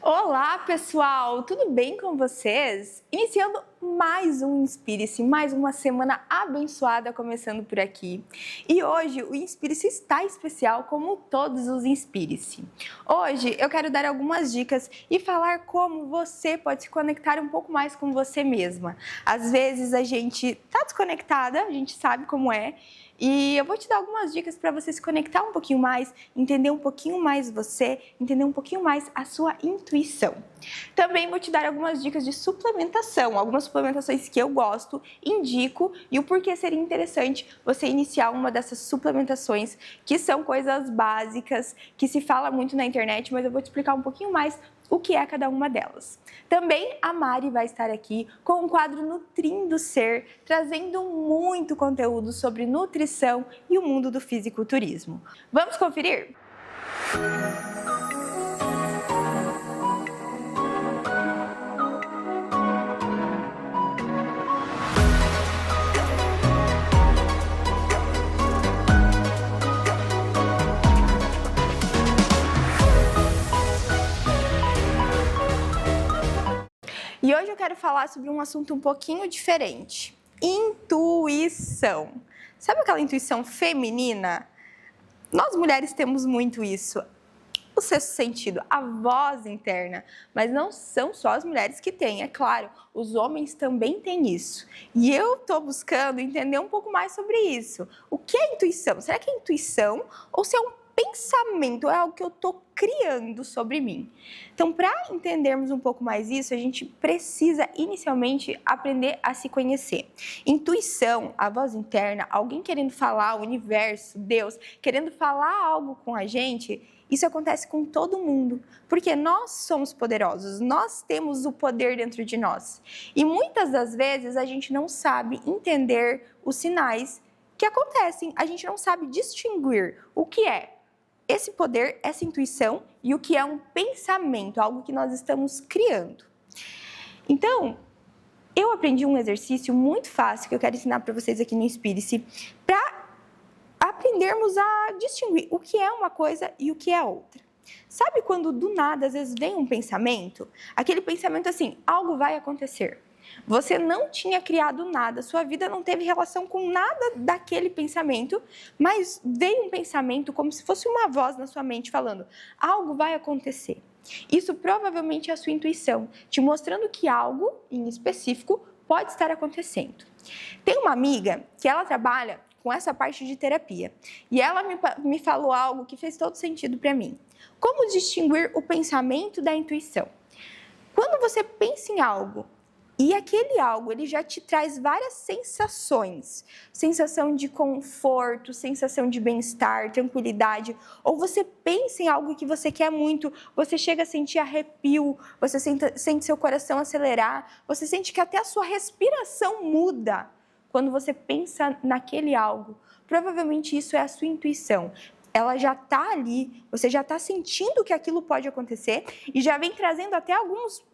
Olá, pessoal! Tudo bem com vocês? Iniciando mais um Inspire-se, mais uma semana abençoada começando por aqui. E hoje o Inspire-se está especial como todos os Inspire-se. Hoje eu quero dar algumas dicas e falar como você pode se conectar um pouco mais com você mesma. Às vezes a gente está desconectada, a gente sabe como é, e eu vou te dar algumas dicas para você se conectar um pouquinho mais, entender um pouquinho mais você, entender um pouquinho mais a sua intuição. Também vou te dar algumas dicas de suplementação, algumas suplementações que eu gosto, indico e o porquê seria interessante você iniciar uma dessas suplementações, que são coisas básicas, que se fala muito na internet, mas eu vou te explicar um pouquinho mais o que é cada uma delas. Também a Mari vai estar aqui com um quadro Nutrindo Ser, trazendo muito conteúdo sobre nutrição e o mundo do fisiculturismo. Vamos conferir? E hoje eu quero falar sobre um assunto um pouquinho diferente. Intuição. Sabe aquela intuição feminina? Nós mulheres temos muito isso. O sexto sentido, a voz interna. Mas não são só as mulheres que têm, é claro. Os homens também têm isso. E eu estou buscando entender um pouco mais sobre isso. O que é intuição? Será que é intuição ou se é um pensamento, é algo que eu estou criando sobre mim? Então, para entendermos um pouco mais isso, a gente precisa inicialmente aprender a se conhecer. Intuição, a voz interna, alguém querendo falar, o universo, Deus, querendo falar algo com a gente, isso acontece com todo mundo, porque nós somos poderosos, nós temos o poder dentro de nós. E muitas das vezes a gente não sabe entender os sinais que acontecem, a gente não sabe distinguir o que é esse poder, essa intuição e o que é um pensamento, algo que nós estamos criando. Então, eu aprendi um exercício muito fácil que eu quero ensinar para vocês aqui no Inspire-se, para aprendermos a distinguir o que é uma coisa e o que é outra. Sabe quando do nada, às vezes, vem um pensamento? Aquele pensamento assim, algo vai acontecer. Você não tinha criado nada, sua vida não teve relação com nada daquele pensamento, mas veio um pensamento como se fosse uma voz na sua mente falando, algo vai acontecer. Isso provavelmente é a sua intuição, te mostrando que algo em específico pode estar acontecendo. Tem uma amiga que ela trabalha com essa parte de terapia e ela me falou algo que fez todo sentido para mim. Como distinguir o pensamento da intuição? Quando você pensa em algo, e aquele algo, ele já te traz várias sensações. Sensação de conforto, sensação de bem-estar, tranquilidade. Ou você pensa em algo que você quer muito, você chega a sentir arrepio, você sente seu coração acelerar, você sente que até a sua respiração muda quando você pensa naquele algo. Provavelmente isso é a sua intuição. Ela já está ali, você já está sentindo que aquilo pode acontecer e já vem trazendo até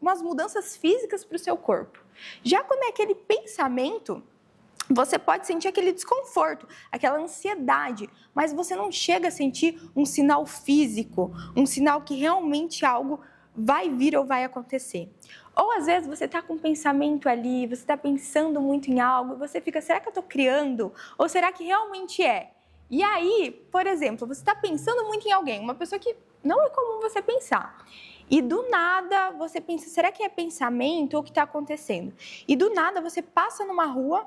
umas mudanças físicas para o seu corpo. Já quando é aquele pensamento, você pode sentir aquele desconforto, aquela ansiedade, mas você não chega a sentir um sinal físico, um sinal que realmente algo vai vir ou vai acontecer. Ou às vezes você está com um pensamento ali, você está pensando muito em algo, e você fica, será que eu estou criando? Ou será que realmente é? E aí, por exemplo, você está pensando muito em alguém, uma pessoa que não é comum você pensar. E do nada você pensa, será que é pensamento ou o que está acontecendo? E do nada você passa numa rua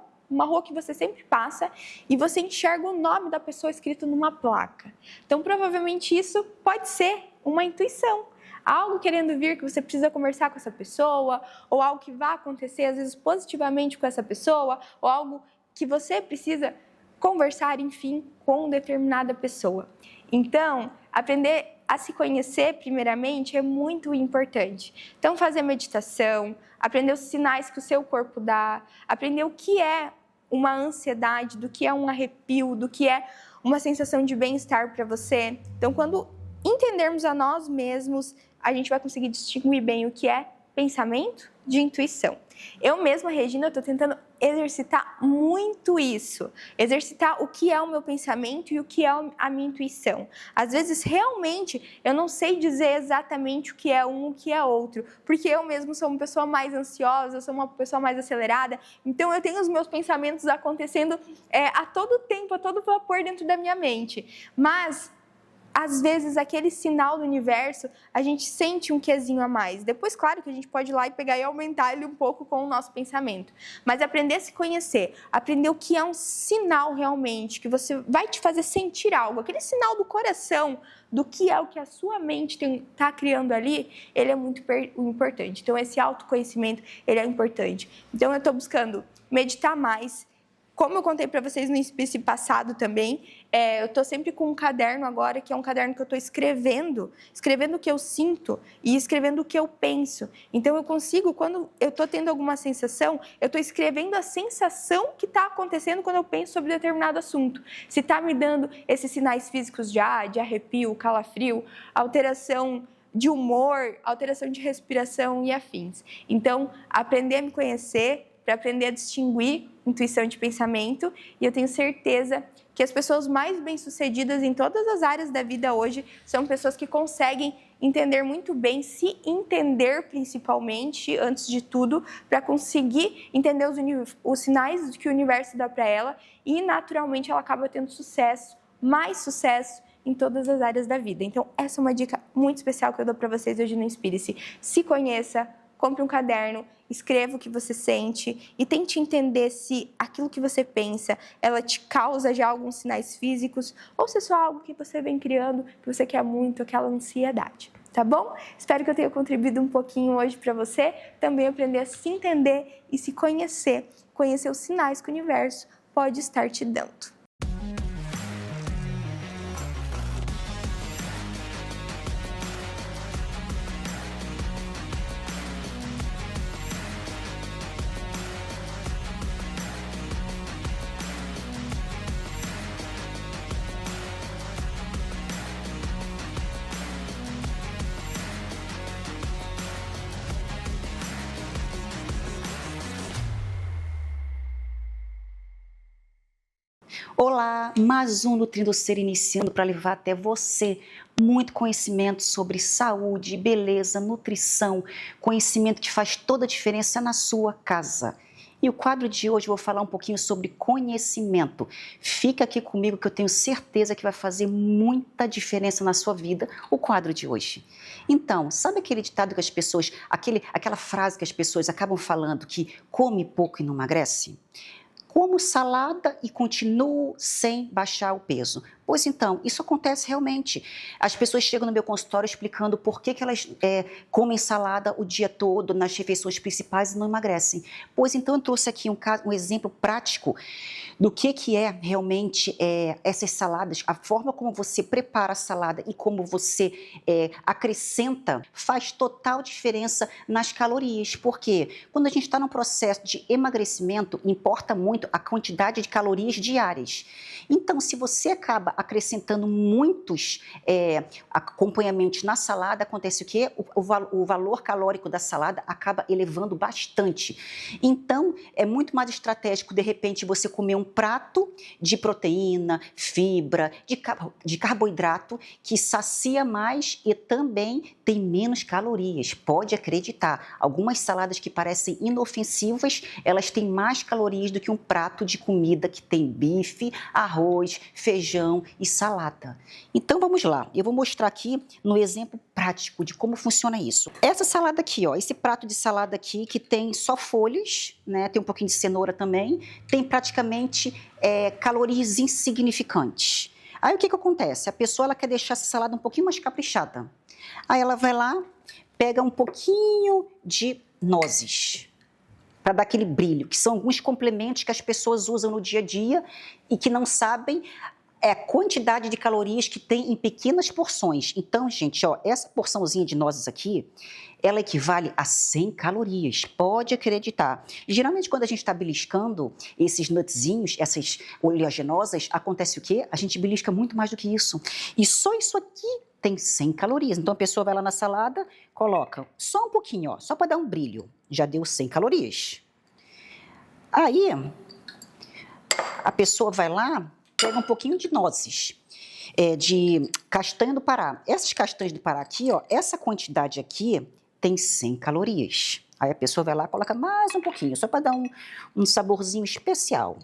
que você sempre passa, e você enxerga o nome da pessoa escrito numa placa. Então, provavelmente isso pode ser uma intuição. Algo querendo vir que você precisa conversar com essa pessoa, ou algo que vai acontecer, às vezes, positivamente com essa pessoa, ou algo que você precisa conversar, enfim, com determinada pessoa. Então, aprender a se conhecer, primeiramente, é muito importante. Então, fazer meditação, aprender os sinais que o seu corpo dá, aprender o que é uma ansiedade, do que é um arrepio, do que é uma sensação de bem-estar para você. Então, quando entendermos a nós mesmos, a gente vai conseguir distinguir bem o que é pensamento de intuição. Eu mesma, Regina, estou tentando exercitar muito isso. Exercitar o que é o meu pensamento e o que é a minha intuição. Às vezes, realmente, eu não sei dizer exatamente o que é um e o que é outro, porque eu mesma sou uma pessoa mais ansiosa, eu sou uma pessoa mais acelerada, então eu tenho os meus pensamentos acontecendo a todo tempo, a todo vapor dentro da minha mente. Mas às vezes, aquele sinal do universo, a gente sente um quezinho a mais. Depois, claro que a gente pode ir lá e pegar e aumentar ele um pouco com o nosso pensamento. Mas aprender a se conhecer, aprender o que é um sinal realmente, que você vai te fazer sentir algo. Aquele sinal do coração, do que é o que a sua mente está criando ali, ele é muito importante. Então, esse autoconhecimento, ele é importante. Então, eu estou buscando meditar mais. Como eu contei para vocês no Inspice passado também, eu estou sempre com um caderno agora, que é um caderno que eu estou escrevendo o que eu sinto e escrevendo o que eu penso. Então, eu consigo, quando eu estou tendo alguma sensação, eu estou escrevendo a sensação que está acontecendo quando eu penso sobre determinado assunto. Se está me dando esses sinais físicos de arrepio, calafrio, alteração de humor, alteração de respiração e afins. Então, aprender a me conhecer, para aprender a distinguir intuição de pensamento, e eu tenho certeza que as pessoas mais bem-sucedidas em todas as áreas da vida hoje são pessoas que conseguem entender muito bem, se entender principalmente, antes de tudo, para conseguir entender os sinais que o universo dá para ela e, naturalmente, ela acaba tendo sucesso, mais sucesso, em todas as áreas da vida. Então, essa é uma dica muito especial que eu dou para vocês hoje no Inspire-se. Se conheça, compre um caderno, escreva o que você sente e tente entender se aquilo que você pensa, ela te causa já alguns sinais físicos ou se é só algo que você vem criando, que você quer muito, aquela ansiedade, tá bom? Espero que eu tenha contribuído um pouquinho hoje para você também aprender a se entender e se conhecer, conhecer os sinais que o universo pode estar te dando. Olá, mais um Nutrindo Ser iniciando para levar até você muito conhecimento sobre saúde, beleza, nutrição, conhecimento que faz toda a diferença na sua casa. E o quadro de hoje eu vou falar um pouquinho sobre conhecimento. Fica aqui comigo que eu tenho certeza que vai fazer muita diferença na sua vida o quadro de hoje. Então, sabe aquele ditado que as pessoas, aquela frase que as pessoas acabam falando que come pouco e não emagrece? Como salada e continuo sem baixar o peso. Pois então, isso acontece realmente. As pessoas chegam no meu consultório explicando por que elas comem salada o dia todo nas refeições principais e não emagrecem. Pois então, eu trouxe aqui um exemplo prático do que é realmente essas saladas, a forma como você prepara a salada e como você acrescenta faz total diferença nas calorias. Porque quando a gente está num processo de emagrecimento, importa muito a quantidade de calorias diárias. Então, se você acaba acrescentando muitos acompanhamentos na salada, acontece o quê? O valor calórico da salada acaba elevando bastante. Então, é muito mais estratégico, de repente, você comer um prato de proteína, fibra, de carboidrato, que sacia mais e também tem menos calorias. Pode acreditar, algumas saladas que parecem inofensivas, elas têm mais calorias do que um prato de comida que tem bife, arroz, feijão e salada. Então vamos lá, eu vou mostrar aqui no exemplo prático de como funciona isso. Essa salada aqui, ó, esse prato de salada aqui que tem só folhas, né, tem um pouquinho de cenoura também, tem praticamente calorias insignificantes. Aí o que acontece? A pessoa ela quer deixar essa salada um pouquinho mais caprichada. Aí ela vai lá, pega um pouquinho de nozes, para dar aquele brilho, que são alguns complementos que as pessoas usam no dia a dia e que não sabem É a quantidade de calorias que tem em pequenas porções. Então, gente, ó, essa porçãozinha de nozes aqui, ela equivale a 100 calorias, pode acreditar. Geralmente, quando a gente está beliscando esses nutzinhos, essas oleaginosas, acontece o quê? A gente belisca muito mais do que isso. E só isso aqui tem 100 calorias. Então, a pessoa vai lá na salada, coloca só um pouquinho, ó, só para dar um brilho. Já deu 100 calorias. Aí, a pessoa vai lá, pega um pouquinho de nozes, de castanha do Pará. Essas castanhas do Pará aqui, ó, essa quantidade aqui tem 100 calorias. Aí a pessoa vai lá e coloca mais um pouquinho, só para dar um saborzinho especial.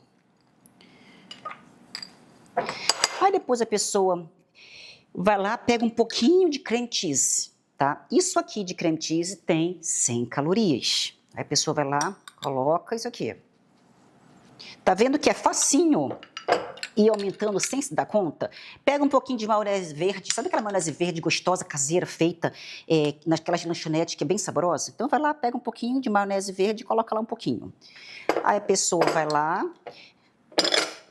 Aí depois a pessoa vai lá, pega um pouquinho de creme cheese, tá? Isso aqui de creme cheese tem 100 calorias. Aí a pessoa vai lá, coloca isso aqui. Tá vendo que é facinho ir aumentando sem se dar conta? Pega um pouquinho de maionese verde, sabe aquela maionese verde gostosa, caseira, feita naquelas lanchonetes que é bem saborosa? Então vai lá, pega um pouquinho de maionese verde e coloca lá um pouquinho. Aí a pessoa vai lá,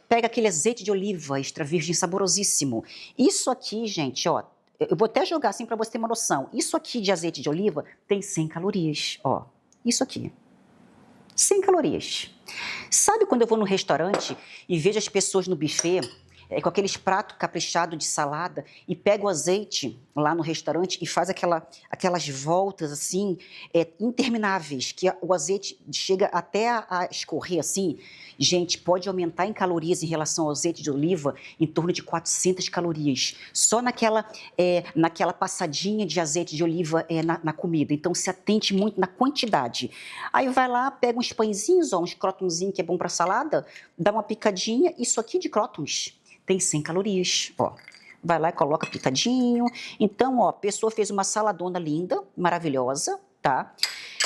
pega aquele azeite de oliva extra virgem saborosíssimo. Isso aqui, gente, ó, eu vou até jogar assim para você ter uma noção. Isso aqui de azeite de oliva tem 100 calorias, ó. Isso aqui. 100 calorias. Sabe quando eu vou no restaurante e vejo as pessoas no buffet com aqueles pratos caprichados de salada e pega o azeite lá no restaurante e faz aquelas voltas assim, intermináveis, que o azeite chega até a escorrer assim? Gente, pode aumentar em calorias em relação ao azeite de oliva em torno de 400 calorias, só naquela passadinha de azeite de oliva na comida. Então, se atente muito na quantidade. Aí vai lá, pega uns pãezinhos, ó, uns crotonzinhos que é bom para salada, dá uma picadinha, isso aqui de crótons tem 100 calorias, ó. Vai lá e coloca picadinho. Então, ó, a pessoa fez uma saladona linda, maravilhosa, tá?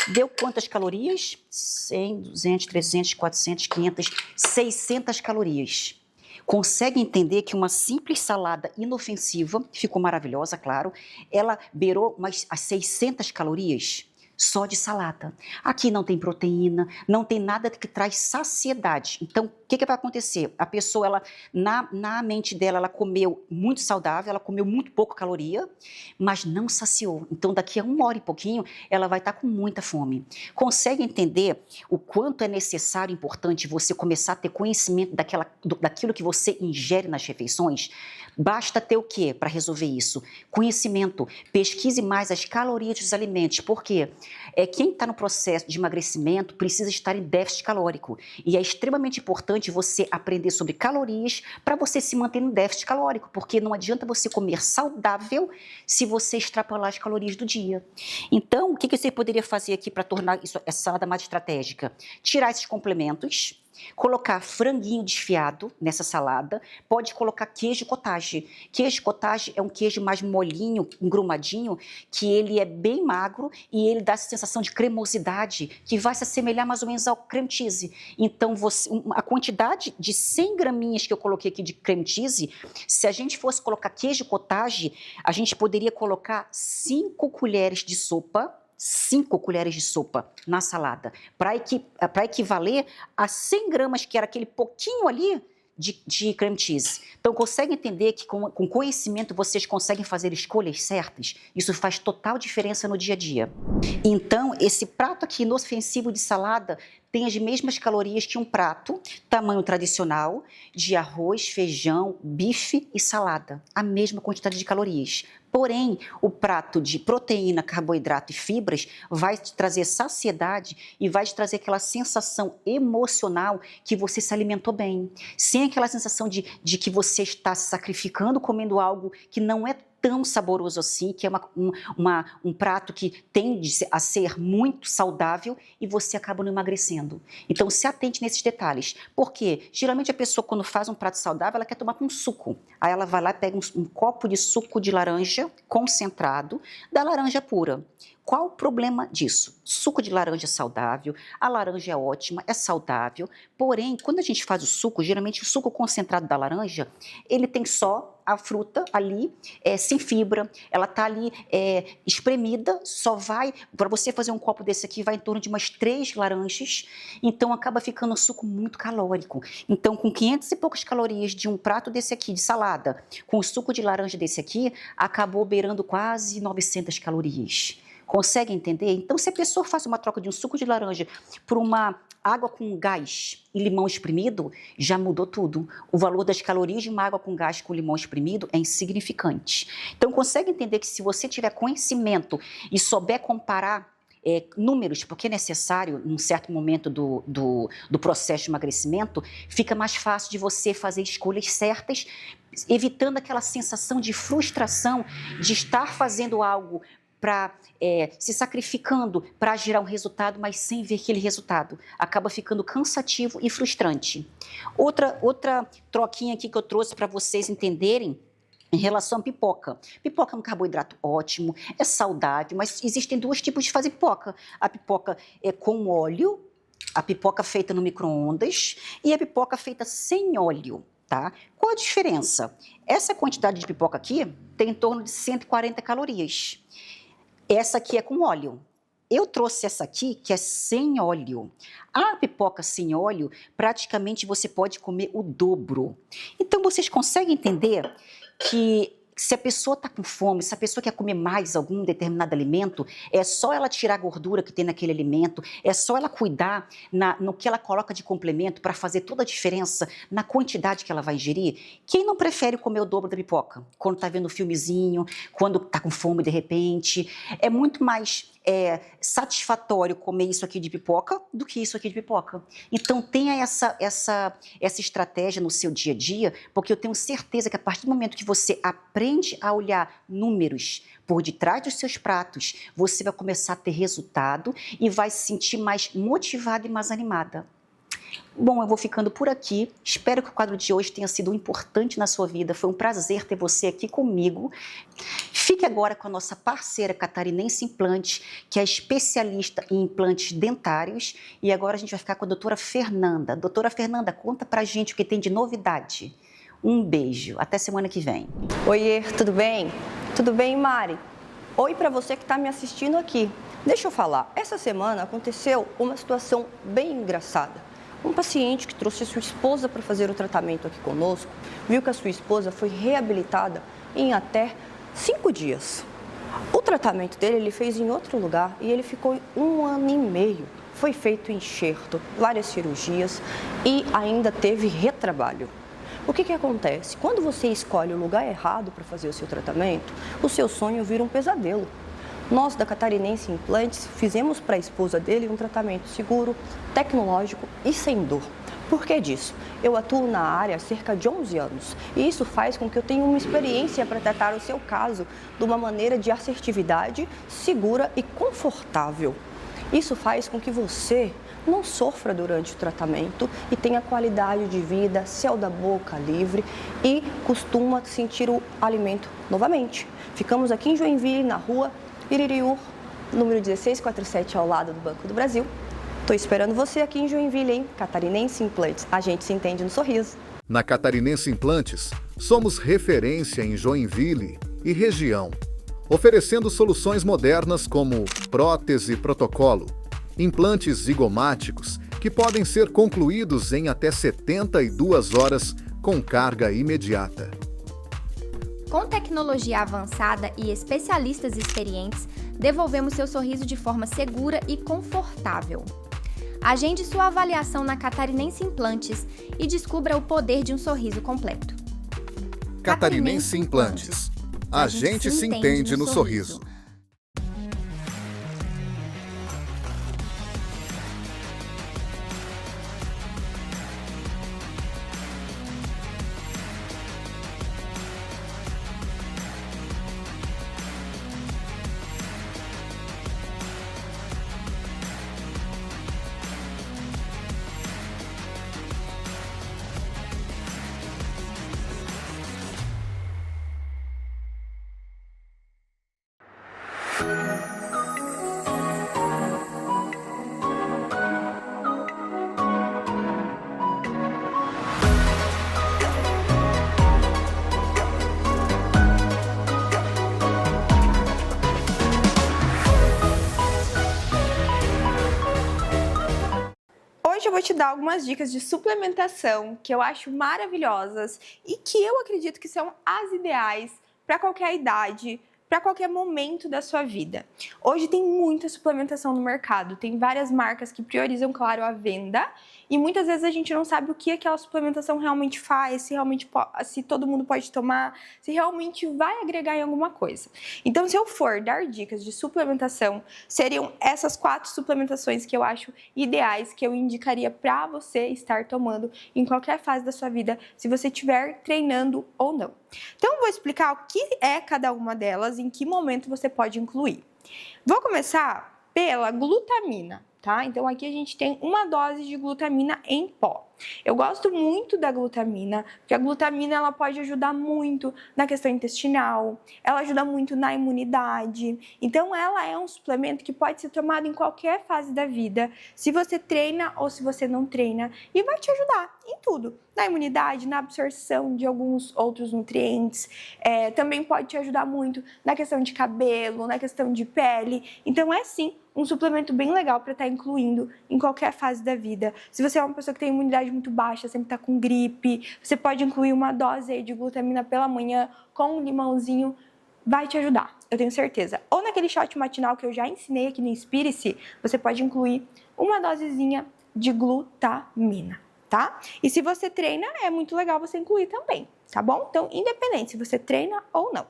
Deu quantas calorias? 100, 200, 300, 400, 500, 600 calorias. Consegue entender que uma simples salada inofensiva, ficou maravilhosa, claro, ela beirou as 600 calorias? Só de salada. Aqui não tem proteína, não tem nada que traz saciedade. Então, o que vai acontecer? A pessoa, ela, na mente dela, ela comeu muito saudável, ela comeu muito pouco caloria, mas não saciou. Então, daqui a 1 hora e pouquinho, ela vai estar com muita fome. Consegue entender o quanto é necessário e importante você começar a ter conhecimento daquilo que você ingere nas refeições? Basta ter o quê para resolver isso? Conhecimento. Pesquise mais as calorias dos alimentos. Por quê? Quem está no processo de emagrecimento precisa estar em déficit calórico. E é extremamente importante você aprender sobre calorias para você se manter no déficit calórico, porque não adianta você comer saudável se você extrapolar as calorias do dia. Então, o que você poderia fazer aqui para tornar essa salada mais estratégica? Tirar esses complementos, colocar franguinho desfiado nessa salada, pode colocar queijo cottage. Queijo cottage é um queijo mais molinho, engrumadinho, que ele é bem magro e ele dá essa sensação de cremosidade que vai se assemelhar mais ou menos ao creme cheese. Então, a quantidade de 100 graminhas que eu coloquei aqui de creme cheese, se a gente fosse colocar queijo cottage, a gente poderia colocar 5 colheres de sopa, 5 colheres de sopa na salada, para equivaler a 100 gramas, que era aquele pouquinho ali de creme cheese. Então, consegue entender que com conhecimento vocês conseguem fazer escolhas certas? Isso faz total diferença no dia a dia. Então, esse prato aqui inofensivo de salada tem as mesmas calorias que um prato, tamanho tradicional, de arroz, feijão, bife e salada. A mesma quantidade de calorias. Porém, o prato de proteína, carboidrato e fibras vai te trazer saciedade e vai te trazer aquela sensação emocional que você se alimentou bem. Sem aquela sensação de que você está se sacrificando comendo algo que não é tão saboroso assim, que é um prato que tende a ser muito saudável e você acaba não emagrecendo. Então, se atente nesses detalhes. Porque, geralmente, a pessoa, quando faz um prato saudável, ela quer tomar com suco. Aí ela vai lá e pega um copo de suco de laranja concentrado, da laranja pura. Qual o problema disso? Suco de laranja é saudável, a laranja é ótima, é saudável, porém, quando a gente faz o suco, geralmente o suco concentrado da laranja, ele tem só a fruta ali sem fibra, ela está ali espremida, só vai, para você fazer um copo desse aqui, vai em torno de umas 3 laranjas, então acaba ficando um suco muito calórico. Então, com 500 e poucas calorias de um prato desse aqui, de salada, com o suco de laranja desse aqui, acabou beirando quase 900 calorias. Consegue entender? Então, se a pessoa faz uma troca de um suco de laranja por uma água com gás e limão espremido, já mudou tudo. O valor das calorias de uma água com gás com limão espremido é insignificante. Então, consegue entender que se você tiver conhecimento e souber comparar números, porque é necessário, num certo momento do processo de emagrecimento, fica mais fácil de você fazer escolhas certas, evitando aquela sensação de frustração de estar fazendo algo se sacrificando para gerar um resultado, mas sem ver aquele resultado. Acaba ficando cansativo e frustrante. Outra troquinha aqui que eu trouxe para vocês entenderem em relação à pipoca. Pipoca é um carboidrato ótimo, é saudável, mas existem 2 tipos de fazer pipoca. A pipoca com óleo, a pipoca feita no micro-ondas e a pipoca feita sem óleo. Tá? Qual a diferença? Essa quantidade de pipoca aqui tem em torno de 140 calorias. Essa aqui é com óleo. Eu trouxe essa aqui, que é sem óleo. A pipoca sem óleo, praticamente você pode comer o dobro. Então, vocês conseguem entender que se a pessoa está com fome, se a pessoa quer comer mais algum determinado alimento, é só ela tirar a gordura que tem naquele alimento, é só ela cuidar no que ela coloca de complemento para fazer toda a diferença na quantidade que ela vai ingerir. Quem não prefere comer o dobro da pipoca? Quando está vendo um filmezinho, quando está com fome de repente. É muito mais satisfatório comer isso aqui de pipoca do que isso aqui de pipoca. Então tenha essa estratégia no seu dia a dia, porque eu tenho certeza que a partir do momento que você aprende a olhar números por detrás dos seus pratos, você vai começar a ter resultado e vai se sentir mais motivada e mais animada. Bom, eu vou ficando por aqui. Espero que o quadro de hoje tenha sido importante na sua vida. Foi um prazer ter você aqui comigo. Fique agora com a nossa parceira Catarinense Implantes, que é especialista em implantes dentários. E agora a gente vai ficar com a doutora Fernanda. Doutora Fernanda, conta pra gente o que tem de novidade. Um beijo. Até semana que vem. Oiê, tudo bem? Tudo bem, Mari? Oi para você que está me assistindo aqui. Deixa eu falar. Essa semana aconteceu uma situação bem engraçada. Um paciente que trouxe sua esposa para fazer o tratamento aqui conosco, viu que a sua esposa foi reabilitada em até 5 dias. O tratamento dele ele fez em outro lugar e ele ficou 1 ano e meio. Foi feito enxerto, várias cirurgias e ainda teve retrabalho. O que acontece? Quando você escolhe o lugar errado para fazer o seu tratamento, o seu sonho vira um pesadelo. Nós, da Catarinense Implantes, fizemos para a esposa dele um tratamento seguro, tecnológico e sem dor. Por que disso? Eu atuo na área há cerca de 11 anos e isso faz com que eu tenha uma experiência para tratar o seu caso de uma maneira de assertividade, segura e confortável. Isso faz com que você não sofra durante o tratamento e tenha qualidade de vida, céu da boca livre e costuma sentir o alimento novamente. Ficamos aqui em Joinville, na rua Iririú, número 1647, ao lado do Banco do Brasil. Estou esperando você aqui em Joinville, hein? Catarinense Implantes. A gente se entende no sorriso. Na Catarinense Implantes, somos referência em Joinville e região, oferecendo soluções modernas como prótese protocolo, implantes zigomáticos que podem ser concluídos em até 72 horas com carga imediata. Com tecnologia avançada e especialistas experientes, devolvemos seu sorriso de forma segura e confortável. Agende sua avaliação na Catarinense Implantes e descubra o poder de um sorriso completo. Catarinense Implantes. A gente se entende no sorriso. dar algumas dicas de suplementação que eu acho maravilhosas e que eu acredito que são as ideais para qualquer idade, para qualquer momento da sua vida. Hoje tem muita suplementação no mercado, tem várias marcas que priorizam, claro, a venda e muitas vezes a gente não sabe o que aquela suplementação realmente faz, se todo mundo pode tomar, se realmente vai agregar em alguma coisa. Então, se eu for dar dicas de suplementação, seriam essas 4 suplementações que eu acho ideais, que eu indicaria para você estar tomando em qualquer fase da sua vida, se você estiver treinando ou não. Então, eu vou explicar o que é cada uma delas, em que momento você pode incluir. Vou começar pela glutamina, tá? Então, aqui a gente tem uma dose de glutamina em pó. Eu gosto muito da glutamina, porque a glutamina ela pode ajudar muito na questão intestinal, ela ajuda muito na imunidade. Então, ela é um suplemento que pode ser tomado em qualquer fase da vida, se você treina ou se você não treina, e vai te ajudar em tudo. Na imunidade, na absorção de alguns outros nutrientes, também pode te ajudar muito na questão de cabelo, na questão de pele. Então, é sim um suplemento bem legal para estar incluindo em qualquer fase da vida. Se você é uma pessoa que tem imunidade muito baixa, sempre está com gripe, você pode incluir uma dose aí de glutamina pela manhã com um limãozinho, vai te ajudar, eu tenho certeza. Ou naquele shot matinal que eu já ensinei aqui no Inspire-se, você pode incluir uma dosezinha de glutamina, tá? E se você treina, é muito legal você incluir também, tá bom? Então, independente se você treina ou não.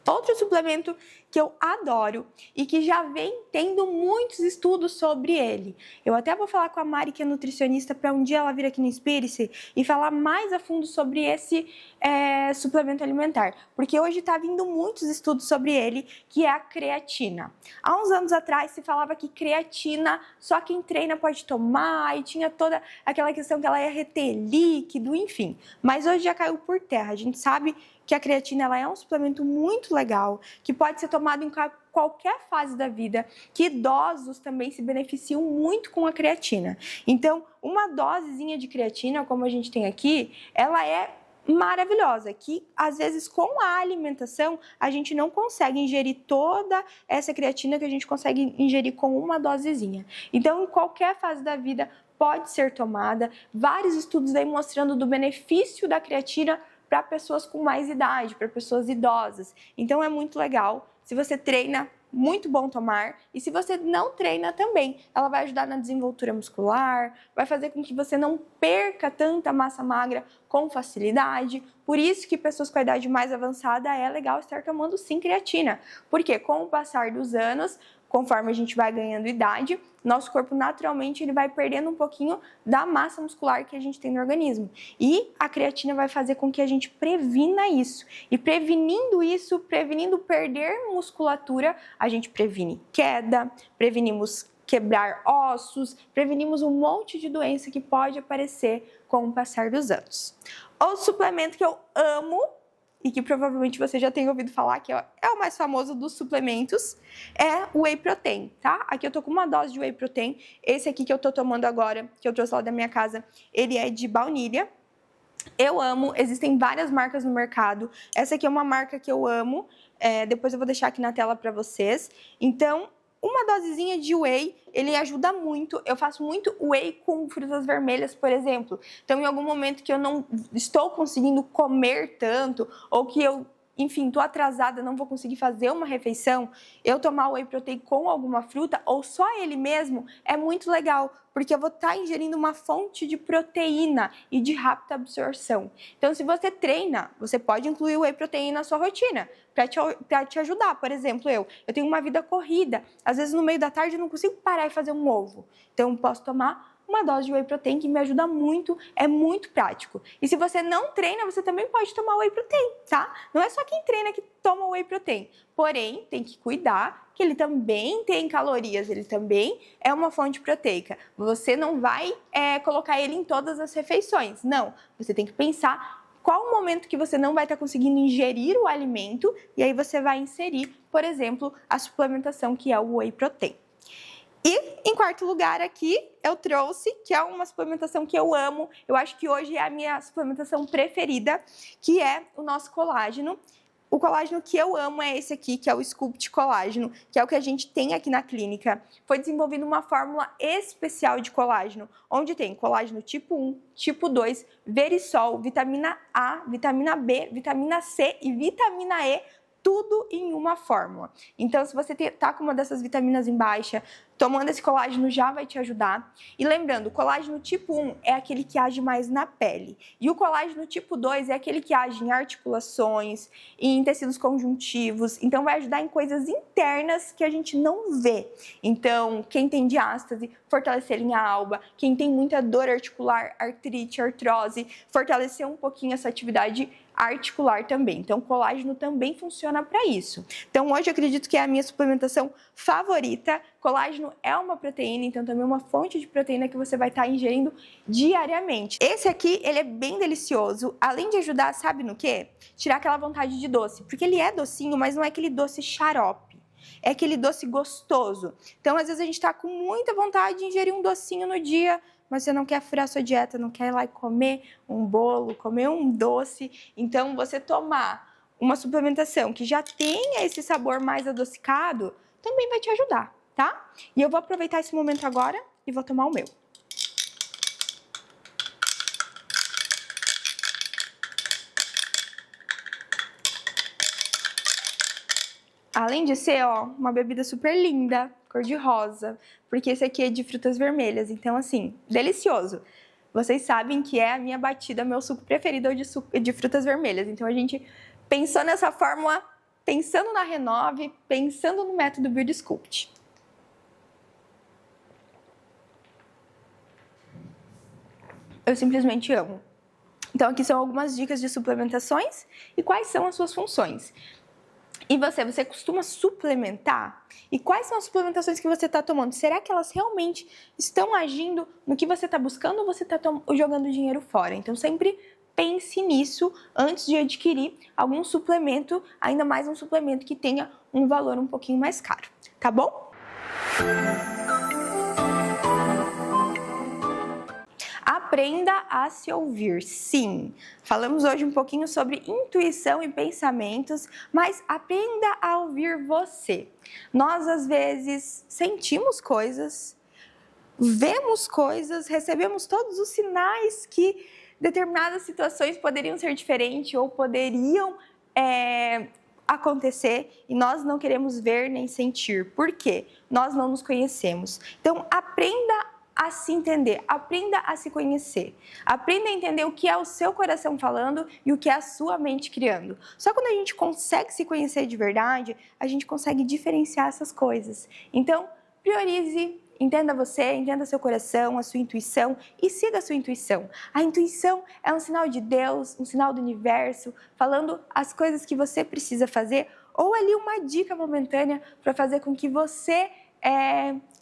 Outro suplemento que eu adoro e que já vem tendo muitos estudos sobre ele. Eu até vou falar com a Mari, que é nutricionista, para um dia ela vir aqui no Inspire-se e falar mais a fundo sobre esse suplemento alimentar. Porque hoje está vindo muitos estudos sobre ele, que é a creatina. Há uns anos atrás se falava que creatina só quem treina pode tomar e tinha toda aquela questão que ela ia reter líquido, enfim. Mas hoje já caiu por terra. A gente sabe que a creatina ela é um suplemento muito legal, que pode ser tomado em qualquer fase da vida, que idosos também se beneficiam muito com a creatina. Então, uma dosezinha de creatina, como a gente tem aqui, ela é maravilhosa, que às vezes com a alimentação a gente não consegue ingerir toda essa creatina que a gente consegue ingerir com uma dosezinha. Então, em qualquer fase da vida pode ser tomada. Vários estudos vêm mostrando do benefício da creatina para pessoas com mais idade, para pessoas idosas. Então é muito legal. Se você treina, muito bom tomar. E se você não treina também, ela vai ajudar na desenvoltura muscular, vai fazer com que você não perca tanta massa magra com facilidade. Por isso que pessoas com a idade mais avançada é legal estar tomando sim creatina. Porque com o passar dos anos, conforme a gente vai ganhando idade, nosso corpo naturalmente ele vai perdendo um pouquinho da massa muscular que a gente tem no organismo. E a creatina vai fazer com que a gente previna isso. E prevenindo isso, prevenindo perder musculatura, a gente previne queda, prevenimos quebrar ossos, prevenimos um monte de doença que pode aparecer com o passar dos anos. Outro suplemento que eu amo, e que provavelmente você já tem ouvido falar, que é o mais famoso dos suplementos, é o Whey Protein, tá? Aqui eu tô com uma dose de Whey Protein. Esse aqui que eu tô tomando agora, que eu trouxe lá da minha casa, ele é de baunilha. Eu amo, existem várias marcas no mercado. Essa aqui é uma marca que eu amo, depois eu vou deixar aqui na tela para vocês. Então, uma dosezinha de whey, ele ajuda muito. Eu faço muito whey com frutas vermelhas, por exemplo. Então, em algum momento que eu não estou conseguindo comer tanto, ou que eu, enfim, estou atrasada, não vou conseguir fazer uma refeição, eu tomar whey protein com alguma fruta, ou só ele mesmo, é muito legal, porque eu vou estar ingerindo uma fonte de proteína e de rápida absorção. Então, se você treina, você pode incluir o whey protein na sua rotina, para te ajudar. Por exemplo, eu tenho uma vida corrida, às vezes no meio da tarde eu não consigo parar e fazer um ovo. Então, eu posso tomar uma dose de whey protein que me ajuda muito, é muito prático. E se você não treina, você também pode tomar whey protein, tá? Não é só quem treina que toma whey protein. Porém, tem que cuidar que ele também tem calorias, ele também é uma fonte proteica. Você não vai colocar ele em todas as refeições, não. Você tem que pensar qual o momento que você não vai estar conseguindo ingerir o alimento e aí você vai inserir, por exemplo, a suplementação que é o whey protein. E, em quarto lugar aqui, eu trouxe, que é uma suplementação que eu amo, eu acho que hoje é a minha suplementação preferida, que é o nosso colágeno. O colágeno que eu amo é esse aqui, que é o Sculpt Colágeno, que é o que a gente tem aqui na clínica. Foi desenvolvida uma fórmula especial de colágeno, onde tem colágeno tipo 1, tipo 2, verisol, vitamina A, vitamina B, vitamina C e vitamina E, tudo em uma fórmula. Então, se você tá com uma dessas vitaminas em baixa, tomando esse colágeno já vai te ajudar. E lembrando, o colágeno tipo 1 é aquele que age mais na pele. E o colágeno tipo 2 é aquele que age em articulações, em tecidos conjuntivos. Então, vai ajudar em coisas internas que a gente não vê. Então, quem tem diástase, fortalecer a linha alba. Quem tem muita dor articular, artrite, artrose, fortalecer um pouquinho essa atividade articular também. Então, colágeno também funciona para isso. Então, hoje eu acredito que é a minha suplementação favorita. Colágeno é uma proteína, então também é uma fonte de proteína que você vai estar ingerindo diariamente. Esse aqui, ele é bem delicioso. Além de ajudar, sabe no quê? Tirar aquela vontade de doce. Porque ele é docinho, mas não é aquele doce xarope. É aquele doce gostoso. Então, às vezes a gente tá com muita vontade de ingerir um docinho no dia, mas você não quer furar a sua dieta, não quer ir lá e comer um bolo, comer um doce. Então, você tomar uma suplementação que já tenha esse sabor mais adocicado, também vai te ajudar, tá? E eu vou aproveitar esse momento agora e vou tomar o meu. Além de ser, ó, uma bebida super linda, cor de rosa, porque esse aqui é de frutas vermelhas, então assim, delicioso. Vocês sabem que é a minha batida, meu suco preferido de frutas vermelhas, então a gente pensou nessa fórmula, pensando na Renove, pensando no método BuildSculpt. Eu simplesmente amo. Então aqui são algumas dicas de suplementações e quais são as suas funções. E você costuma suplementar? E quais são as suplementações que você está tomando? Será que elas realmente estão agindo no que você está buscando ou você está jogando dinheiro fora? Então sempre pense nisso antes de adquirir algum suplemento, ainda mais um suplemento que tenha um valor um pouquinho mais caro, tá bom? Aprenda a se ouvir, sim. Falamos hoje um pouquinho sobre intuição e pensamentos, mas aprenda a ouvir você. Nós, às vezes, sentimos coisas, vemos coisas, recebemos todos os sinais que determinadas situações poderiam ser diferentes ou poderiam acontecer e nós não queremos ver nem sentir. Por quê? Nós não nos conhecemos. Então, aprenda a se entender, aprenda a se conhecer, aprenda a entender o que é o seu coração falando e o que é a sua mente criando. Só quando a gente consegue se conhecer de verdade, a gente consegue diferenciar essas coisas. Então, priorize, entenda você, entenda seu coração, a sua intuição e siga a sua intuição. A intuição é um sinal de Deus, um sinal do universo, falando as coisas que você precisa fazer ou ali uma dica momentânea para fazer com que você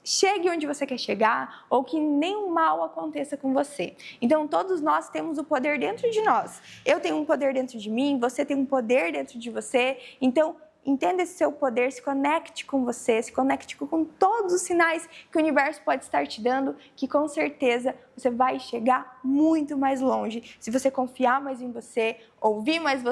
chegue onde você quer chegar ou que nenhum mal aconteça com você. Então, todos nós temos o poder dentro de nós. Eu tenho um poder dentro de mim, você tem um poder dentro de você. Então, entenda esse seu poder, se conecte com você, se conecte com todos os sinais que o universo pode estar te dando, que com certeza você vai chegar muito mais longe. Se você confiar mais em você, ouvir mais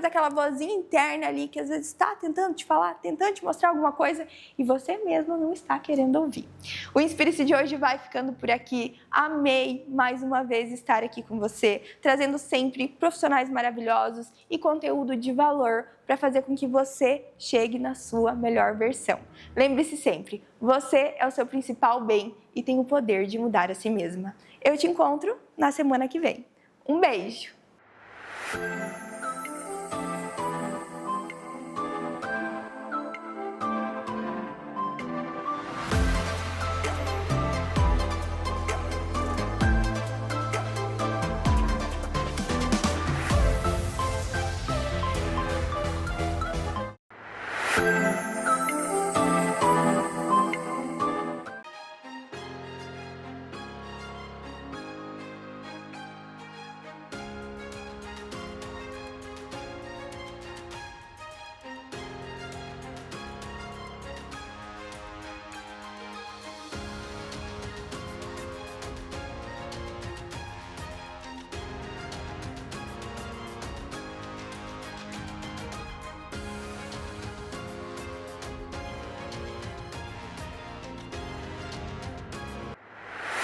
aquela vozinha interna ali que às vezes está tentando te falar, tentando te mostrar alguma coisa e você mesmo não está querendo ouvir. O Inspire-se de hoje vai ficando por aqui. Amei mais uma vez estar aqui com você, trazendo sempre profissionais maravilhosos e conteúdo de valor para fazer com que você chegue na sua melhor versão. Lembre-se sempre, você é o seu principal bem e tem o poder de mudar a si mesma. Eu te encontro na semana que vem. Um beijo!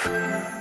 Música